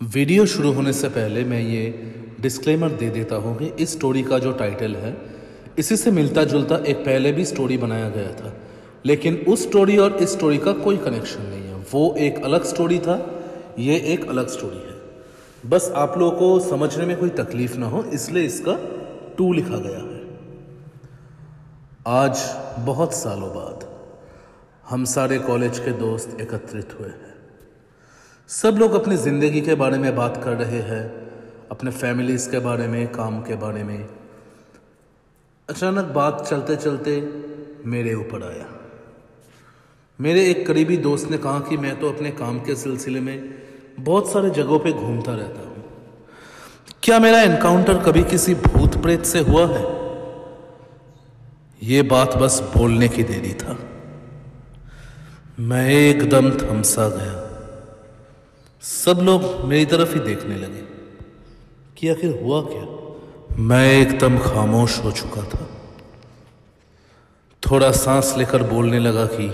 Video शुरू होने से पहले मैं ये डिस्क्लेमर दे देता हूँ कि इस स्टोरी का जो टाइटल है इसी से मिलता जुलता एक पहले भी स्टोरी बनाया गया था, लेकिन उस स्टोरी और इस स्टोरी का कोई कनेक्शन नहीं है। वो एक अलग स्टोरी था, ये एक अलग स्टोरी है। बस आप लोगों को समझने में कोई तकलीफ ना हो इसलिए इसका 2 लिखा गया है। आज बहुत सालों बाद हम सारे कॉलेज के दोस्त एकत्रित हुए हैं। सब लोग अपनी ज़िंदगी के बारे में बात कर रहे हैं, अपने फैमिलीज़ के बारे में, काम के बारे में। अचानक बात चलते चलते मेरे ऊपर आया। मेरे एक करीबी दोस्त ने कहा कि मैं तो अपने काम के सिलसिले में बहुत सारे जगहों पे घूमता रहता हूँ, क्या मेरा एनकाउंटर कभी किसी भूत प्रेत से हुआ है? ये बात बस बोलने की देरी था। मैं एकदम थमसा गया। सब लोग मेरी तरफ ही देखने लगे कि आखिर हुआ क्या। मैं एकदम खामोश हो चुका था। थोड़ा सांस लेकर बोलने लगा कि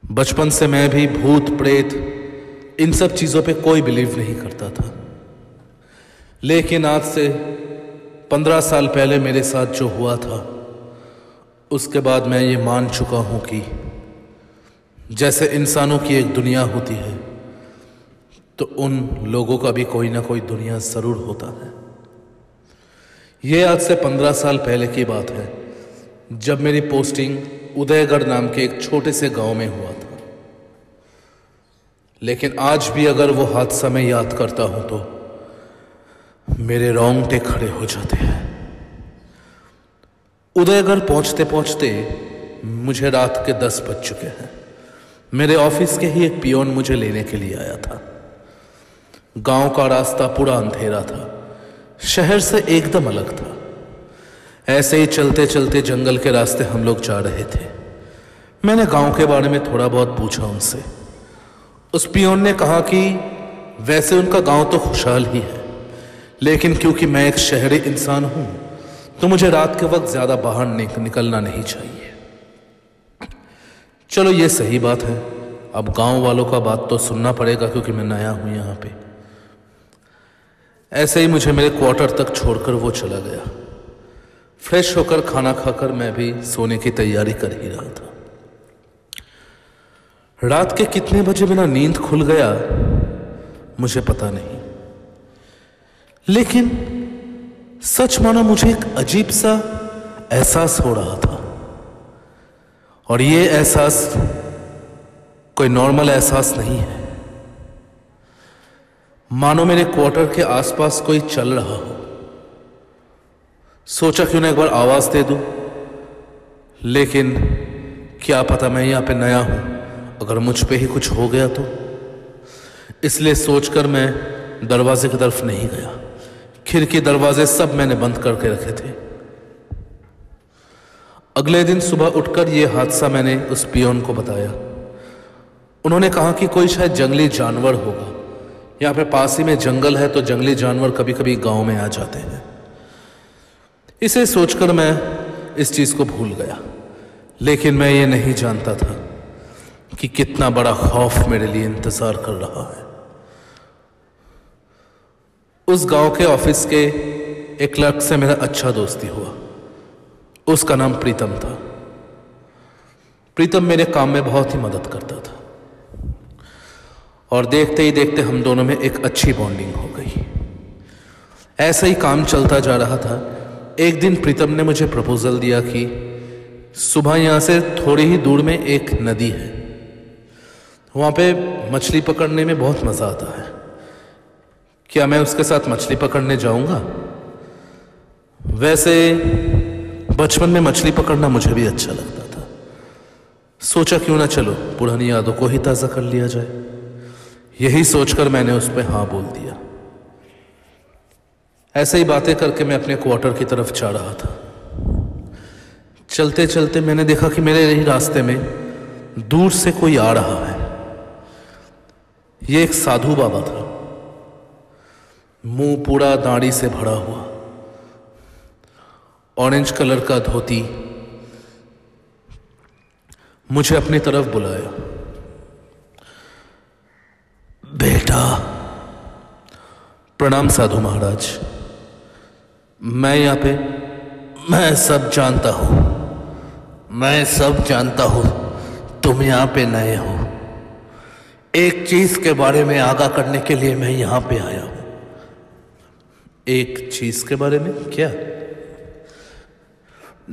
बचपन से मैं भी भूत प्रेत इन सब चीजों पे कोई बिलीव नहीं करता था, लेकिन आज से 15 साल पहले मेरे साथ जो हुआ था उसके बाद मैं ये मान चुका हूं कि जैसे इंसानों की एक दुनिया होती है तो उन लोगों का भी कोई ना कोई दुनिया जरूर होता है। ये आज से 15 साल पहले की बात है, जब मेरी पोस्टिंग उदयगढ़ नाम के एक छोटे से गांव में हुआ था। लेकिन आज भी अगर वो हादसा मैं याद करता हूं तो मेरे रोंगटे खड़े हो जाते हैं। उदयगढ़ पहुंचते पहुंचते मुझे रात के 10 बज चुके हैं। मेरे ऑफिस के ही एक पियोन मुझे लेने के लिए आया था। गांव का रास्ता पूरा अंधेरा था, शहर से एकदम अलग था। ऐसे ही चलते चलते जंगल के रास्ते हम लोग जा रहे थे। मैंने गांव के बारे में थोड़ा बहुत पूछा उनसे। उस पियोन ने कहा कि वैसे उनका गांव तो खुशहाल ही है, लेकिन क्योंकि मैं एक शहरी इंसान हूं तो मुझे रात के वक्त ज्यादा बाहर निकलना नहीं चाहिए। चलो ये सही बात है, अब गांव वालों का बात तो सुनना पड़ेगा क्योंकि मैं नया हूं यहां पे। ऐसे ही मुझे मेरे क्वार्टर तक छोड़कर वो चला गया। फ्रेश होकर खाना खाकर मैं भी सोने की तैयारी कर ही रहा था। रात के कितने बजे मेरा नींद खुल गया मुझे पता नहीं, लेकिन सच मानो मुझे एक अजीब सा एहसास हो रहा था। और ये एहसास कोई नॉर्मल एहसास नहीं है। मानो मेरे क्वार्टर के आसपास कोई चल रहा हो। सोचा क्यों ना एक बार आवाज दे दूं, लेकिन क्या पता मैं यहां पे नया हूं, अगर मुझ पे ही कुछ हो गया तो। इसलिए सोचकर मैं दरवाजे की तरफ नहीं गया। खिड़की दरवाजे सब मैंने बंद करके रखे थे। अगले दिन सुबह उठकर यह हादसा मैंने उस पियोन को बताया। उन्होंने कहा कि कोई शायद जंगली जानवर होगा। यहां पे पास ही में जंगल है तो जंगली जानवर कभी कभी गांव में आ जाते हैं। इसे सोचकर मैं इस चीज को भूल गया, लेकिन मैं ये नहीं जानता था कि कितना बड़ा खौफ मेरे लिए इंतजार कर रहा है। उस गांव के ऑफिस के एक क्लर्क से मेरा अच्छा दोस्ती हुआ। उसका नाम प्रीतम था। प्रीतम मेरे काम में बहुत ही मदद करता था और देखते ही देखते हम दोनों में एक अच्छी बॉन्डिंग हो गई। ऐसे ही काम चलता जा रहा था। एक दिन प्रीतम ने मुझे प्रपोजल दिया कि सुबह यहां से थोड़ी ही दूर में एक नदी है, वहां पे मछली पकड़ने में बहुत मजा आता है, क्या मैं उसके साथ मछली पकड़ने जाऊंगा? वैसे बचपन में मछली पकड़ना मुझे भी अच्छा लगता था। सोचा क्यों ना चलो पुरानी यादों को ही ताजा कर लिया जाए। यही सोचकर मैंने उस पर हाँ बोल दिया। ऐसे ही बातें करके मैं अपने क्वार्टर की तरफ जा रहा था। चलते चलते मैंने देखा कि मेरे ही रास्ते में दूर से कोई आ रहा है। यह एक साधु बाबा था, मुंह पूरा दाढ़ी से भरा हुआ, ऑरेंज कलर का धोती। मुझे अपनी तरफ बुलाया। बेटा। प्रणाम साधु महाराज। मैं यहाँ पे मैं सब जानता हूं, मैं सब जानता हूं। तुम यहाँ पे नए हो। एक चीज के बारे में आगाह करने के लिए मैं यहाँ पे आया हूं। एक चीज के बारे में? क्या?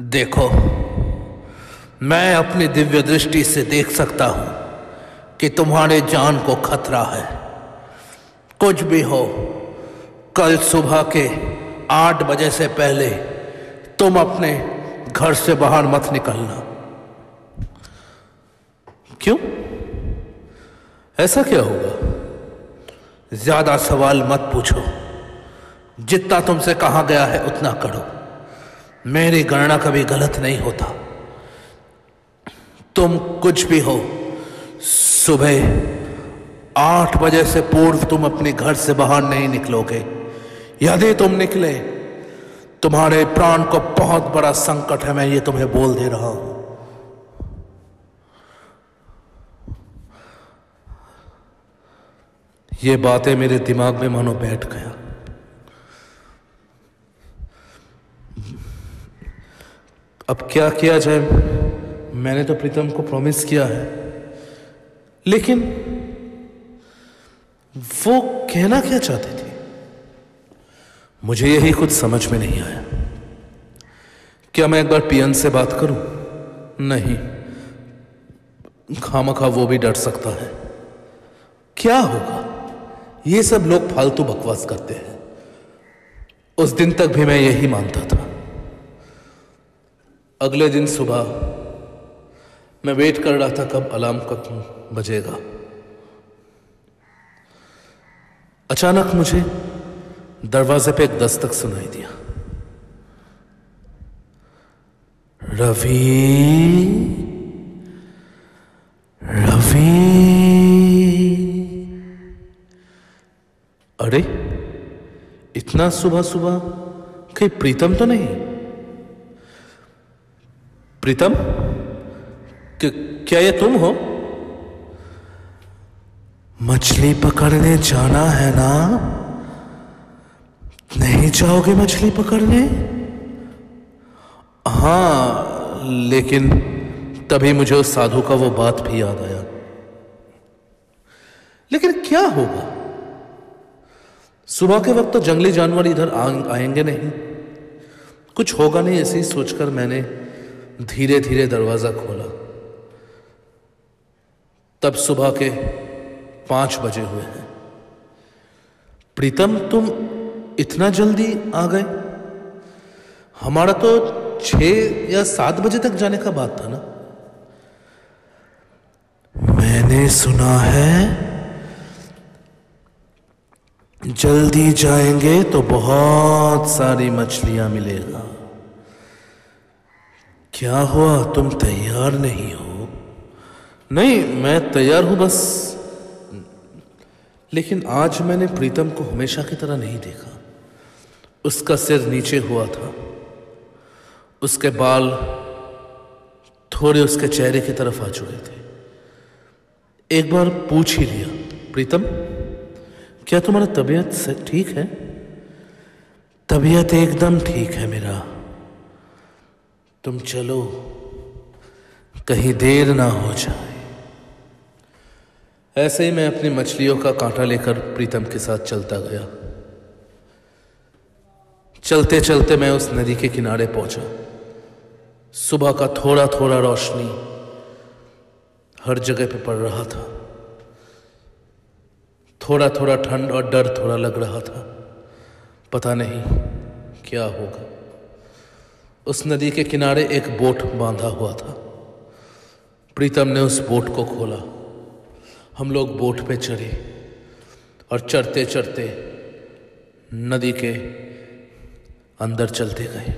देखो, मैं अपनी दिव्य दृष्टि से देख सकता हूं कि तुम्हारे जान को खतरा है। कुछ भी हो, कल सुबह के 8 बजे से पहले तुम अपने घर से बाहर मत निकलना। क्यों? ऐसा क्या होगा? ज्यादा सवाल मत पूछो। जितना तुमसे कहा गया है उतना करो। मेरी गणना कभी गलत नहीं होता। तुम कुछ भी हो, सुबह 8 बजे से पूर्व तुम अपने घर से बाहर नहीं निकलोगे। यदि तुम निकले, तुम्हारे प्राण को बहुत बड़ा संकट है। मैं ये तुम्हें बोल दे रहा हूं। ये बातें मेरे दिमाग में मानो बैठ गया। अब क्या किया जाए? मैंने तो प्रीतम को प्रॉमिस किया है, लेकिन वो कहना क्या चाहती थी मुझे यही कुछ समझ में नहीं आया। क्या मैं एक बार पियन से बात करूं? नहीं, खामखा वो भी डर सकता है। क्या होगा? ये सब लोग फालतू बकवास करते हैं। उस दिन तक भी मैं यही मानता था। अगले दिन सुबह मैं वेट कर रहा था कब अलार्म कब बजेगा। अचानक मुझे दरवाजे पे एक दस्तक सुनाई दिया। रवि, रवि। अरे, इतना सुबह सुबह कहीं प्रीतम तो नहीं? प्रीतम, क्या ये तुम हो? मछली पकड़ने जाना है ना? नहीं जाओगे मछली पकड़ने? हाँ, लेकिन तभी मुझे उस साधु का वो बात भी याद आया। लेकिन क्या होगा? सुबह के वक्त तो जंगली जानवर इधर आएंगे नहीं। कुछ होगा नहीं, ऐसे ही सोचकर मैंने धीरे धीरे दरवाजा खोला। तब सुबह के 5 बजे हुए हैं। प्रीतम, तुम इतना जल्दी आ गए? हमारा तो 6 या 7 बजे तक जाने का बात था ना? मैंने सुना है जल्दी जाएंगे तो बहुत सारी मछलियां मिलेगा। क्या हुआ, तुम तैयार नहीं हो? नहीं, मैं तैयार हूं बस। लेकिन आज मैंने प्रीतम को हमेशा की तरह नहीं देखा। उसका सिर नीचे हुआ था, उसके बाल थोड़े उसके चेहरे की तरफ आ चुके थे। एक बार पूछ ही लिया, प्रीतम, क्या तुम्हारा तबीयत से ठीक है? तबीयत एकदम ठीक है मेरा। तुम चलो, कहीं देर ना हो जाए। ऐसे ही मैं अपनी मछलियों का कांटा लेकर प्रीतम के साथ चलता गया। चलते चलते मैं उस नदी के किनारे पहुंचा। सुबह का थोड़ा थोड़ा रोशनी हर जगह पे पड़ रहा था। थोड़ा थोड़ा ठंड और डर थोड़ा लग रहा था। पता नहीं क्या होगा। उस नदी के किनारे एक बोट बांधा हुआ था। प्रीतम ने उस बोट को खोला। हम लोग बोट पे चढ़े और चढ़ते चढ़ते नदी के अंदर चलते गए।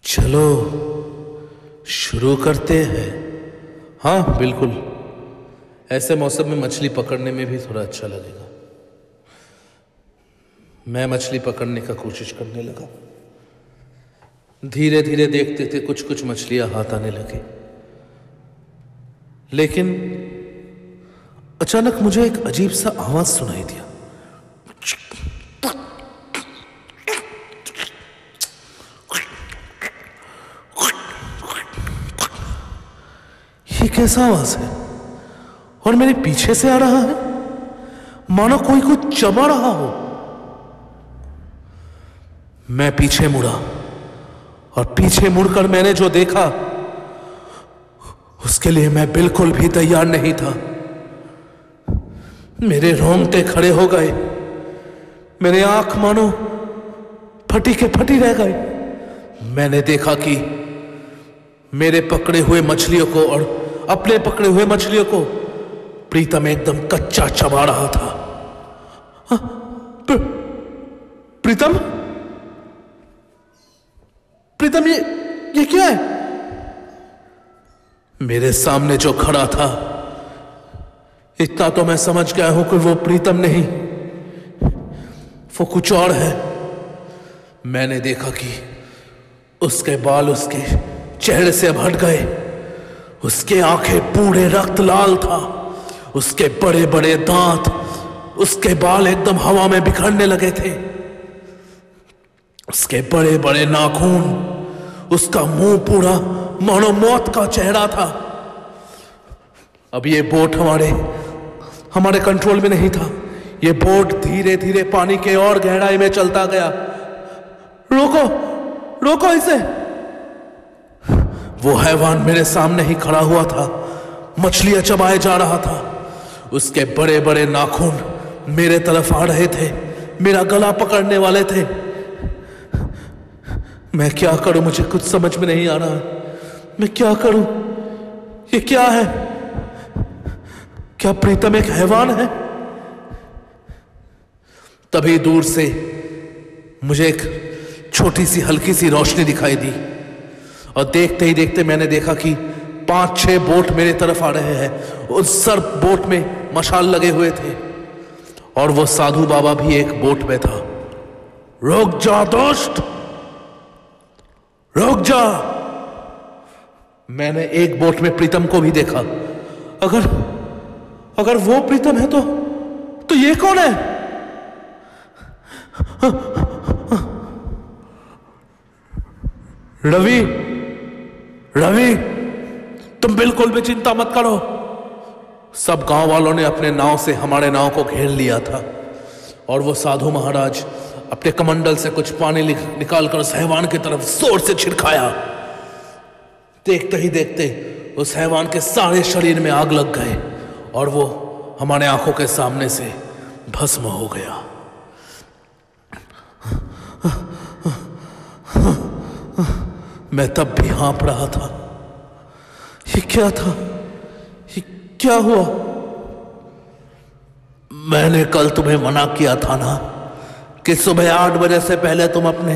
चलो शुरू करते हैं। हाँ बिल्कुल, ऐसे मौसम में मछली पकड़ने में भी थोड़ा अच्छा लगेगा। मैं मछली पकड़ने का कोशिश करने लगा। धीरे धीरे देखते थे कुछ कुछ मछलियां हाथ आने लगे, लेकिन अचानक मुझे एक अजीब सा आवाज सुनाई दिया। ये कैसा आवाज है और मेरे पीछे से आ रहा है, मानो कोई कुछ चबा रहा हो। मैं पीछे मुड़ा और पीछे मुड़कर मैंने जो देखा उसके लिए मैं बिल्कुल भी तैयार नहीं था। मेरे रोंगटे खड़े हो गए, मेरे आंख मानो फटी के फटी रह गए। मैंने देखा कि मेरे पकड़े हुए मछलियों को और अपने पकड़े हुए मछलियों को प्रीतम एकदम कच्चा चबा रहा था। प्रीतम, प्रीतम, ये क्या है? मेरे सामने जो खड़ा था, इतना तो मैं समझ गया हूं कि वो प्रीतम नहीं, वो कुछ और है। मैंने देखा कि उसके बाल उसके चेहरे से अब हट गए, उसके आंखें पूरे रक्त लाल था, उसके बड़े बड़े दांत, उसके बाल एकदम हवा में बिखरने लगे थे, उसके बड़े बड़े नाखून, उसका मुंह पूरा मानो मौत का चेहरा था। अब ये बोट हमारे कंट्रोल में नहीं था। ये बोट धीरे धीरे पानी के और गहराई में चलता गया। रोको, रोको इसे। वो हैवान मेरे सामने ही खड़ा हुआ था, मछलियां चबाए जा रहा था। उसके बड़े बड़े नाखून मेरे तरफ आ रहे थे, मेरा गला पकड़ने वाले थे। मैं क्या करूं, मुझे कुछ समझ में नहीं आ रहा है। मैं क्या करूं? ये क्या है? क्या प्रीतम एक हैवान है? तभी दूर से मुझे एक छोटी सी हल्की सी रोशनी दिखाई दी और देखते ही देखते मैंने देखा कि 5-6 बोट मेरे तरफ आ रहे हैं। उस सब बोट में मशाल लगे हुए थे और वो साधु बाबा भी एक बोट में था। रुक जा दोस्त, रुक जा। मैंने एक बोट में प्रीतम को भी देखा। अगर वो प्रीतम है तो ये कौन है? रवि, रवि, तुम बिल्कुल भी चिंता मत करो। सब गांव वालों ने अपने नाव से हमारे नाव को घेर लिया था और वो साधु महाराज अपने कमंडल से कुछ पानी निकालकर उस हैवान की तरफ जोर से छिड़काया। देखते ही देखते उस हैवान के सारे शरीर में आग लग गए और वो हमारे आंखों के सामने से भस्म हो गया। मैं तब भी हाँप रहा था। ये क्या था? ये क्या हुआ? मैंने कल तुम्हें मना किया था ना कि सुबह 8 बजे से पहले तुम अपने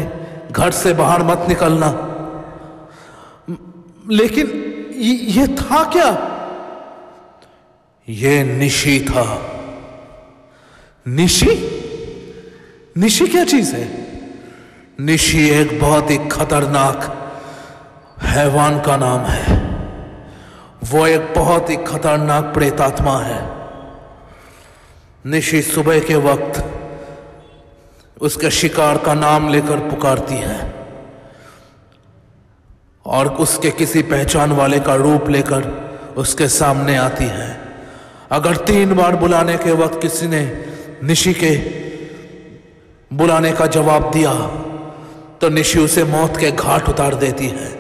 घर से बाहर मत निकलना। लेकिन ये था क्या? ये निशी था। निशी? निशी क्या चीज है? निशी एक बहुत ही खतरनाक हैवान का नाम है। वो एक बहुत ही खतरनाक प्रेतात्मा है। निशी सुबह के वक्त उसके शिकार का नाम लेकर पुकारती है और उसके किसी पहचान वाले का रूप लेकर उसके सामने आती है। अगर 3 बार बुलाने के वक्त किसी ने निशी के बुलाने का जवाब दिया तो निशी उसे मौत के घाट उतार देती है।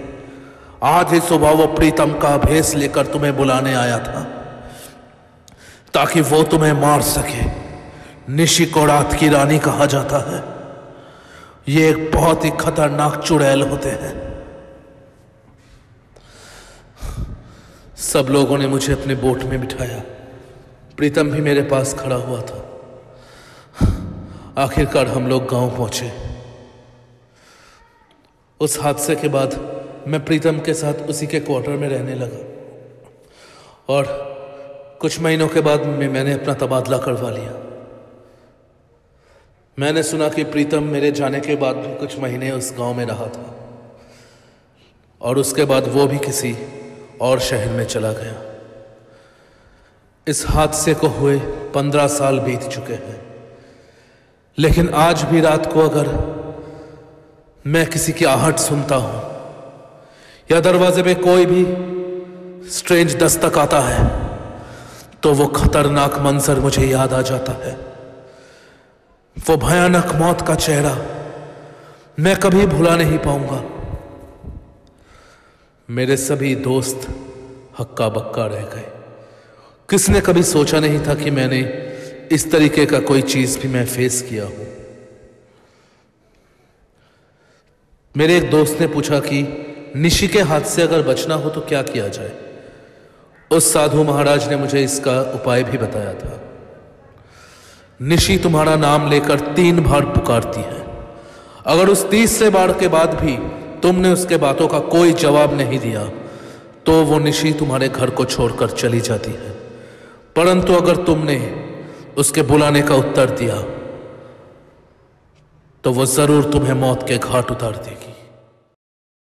आज ही सुबह वो प्रीतम का भेष लेकर तुम्हें बुलाने आया था ताकि वो तुम्हें मार सके। निशी को रात की रानी कहा जाता है। ये एक बहुत ही खतरनाक चुड़ैल होते हैं। सब लोगों ने मुझे अपने बोट में बिठाया। प्रीतम भी मेरे पास खड़ा हुआ था। आखिरकार हम लोग गांव पहुंचे। उस हादसे के बाद मैं प्रीतम के साथ उसी के क्वार्टर में रहने लगा और कुछ महीनों के बाद मैंने अपना तबादला करवा लिया। मैंने सुना कि प्रीतम मेरे जाने के बाद भी कुछ महीने उस गांव में रहा था और उसके बाद वो भी किसी और शहर में चला गया। इस हादसे को हुए 15 साल बीत चुके हैं, लेकिन आज भी रात को अगर मैं किसी की आहट सुनता हूं या दरवाजे पे कोई भी स्ट्रेंज दस्तक आता है तो वो खतरनाक मंजर मुझे याद आ जाता है। वो भयानक मौत का चेहरा मैं कभी भुला नहीं पाऊंगा। मेरे सभी दोस्त हक्का बक्का रह गए। किसने कभी सोचा नहीं था कि मैंने इस तरीके का कोई चीज भी मैं फेस किया हूं। मेरे एक दोस्त ने पूछा कि निशी के हाथ से अगर बचना हो तो क्या किया जाए। उस साधु महाराज ने मुझे इसका उपाय भी बताया था। निशी तुम्हारा नाम लेकर 3 बार पुकारती है। अगर उस 30 बार के बाद भी तुमने उसके बातों का कोई जवाब नहीं दिया तो वो निशी तुम्हारे घर को छोड़कर चली जाती है। परंतु अगर तुमने उसके बुलाने का उत्तर दिया तो वो जरूर तुम्हें मौत के घाट उतार देगी।